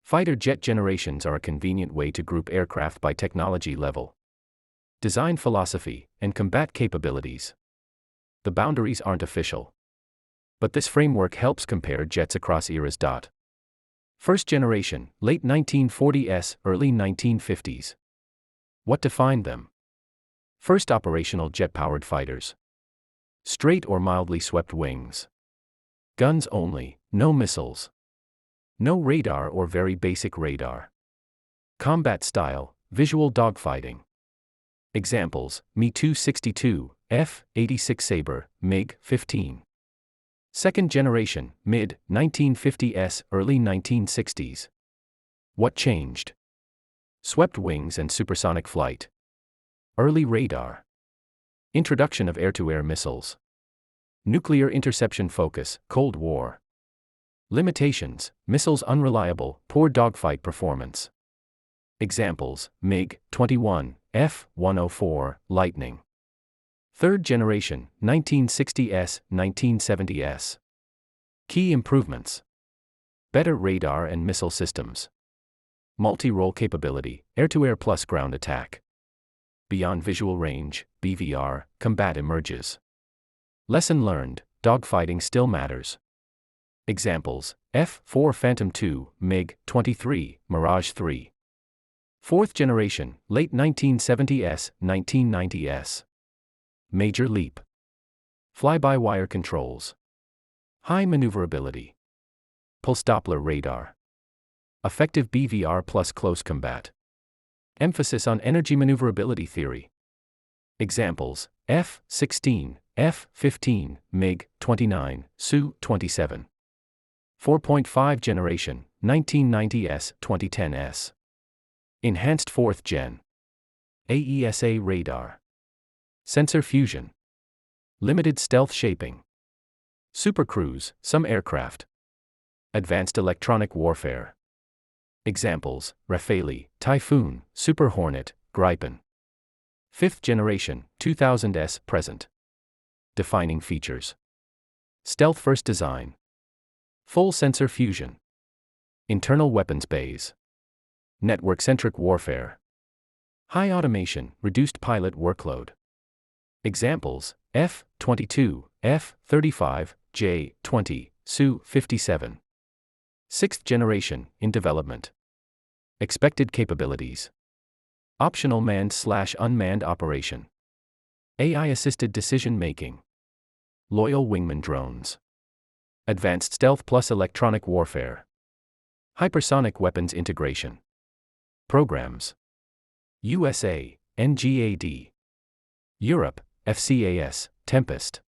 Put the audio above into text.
Fighter jet generations are a convenient way to group aircraft by technology level, design philosophy, and combat capabilities. The boundaries aren't official, but this framework helps compare jets across eras. First generation, late 1940s, early 1950s. What defined them? First operational jet-powered fighters. Straight or mildly swept wings. Guns only, no missiles. No radar or very basic radar. Combat style, visual dogfighting. Examples, Me-262, F-86 Sabre, MiG-15. Second generation, mid-1950s, early 1960s. What changed? Swept wings and supersonic flight. Early radar. Introduction of air-to-air missiles. Nuclear interception focus, Cold War. Limitations, missiles unreliable, poor dogfight performance. Examples, MiG-21, F-104, Lightning. Third generation, 1960s, 1970s. Key improvements. Better radar and missile systems. Multi-role capability, air-to-air plus ground attack. Beyond visual range, BVR, combat emerges. Lesson learned, dogfighting still matters. Examples, F-4 Phantom II, MiG-23, Mirage 3. Fourth generation, late 1970s, 1990s. Major leap. Fly-by-wire controls. High maneuverability. Pulse Doppler radar. Effective BVR plus close combat. Emphasis on energy maneuverability theory. Examples, F-16, F-15, MiG-29, Su-27. 4.5 generation, 1990s, 2010s. Enhanced 4th Gen. AESA radar. Sensor fusion. Limited stealth shaping. Supercruise, some aircraft. Advanced electronic warfare. Examples, Rafale, Typhoon, Super Hornet, Gripen. 5th generation, 2000s, present. Defining features. Stealth first design. Full sensor fusion. Internal weapons bays. Network-centric warfare. High automation, reduced pilot workload. Examples, F-22, F-35, J-20, Su-57. 6th generation, in development. Expected capabilities. Optional manned/unmanned operation. AI-assisted decision-making. Loyal wingman drones. Advanced stealth plus electronic warfare. Hypersonic weapons integration. Programs. USA, NGAD. Europe, FCAS, Tempest.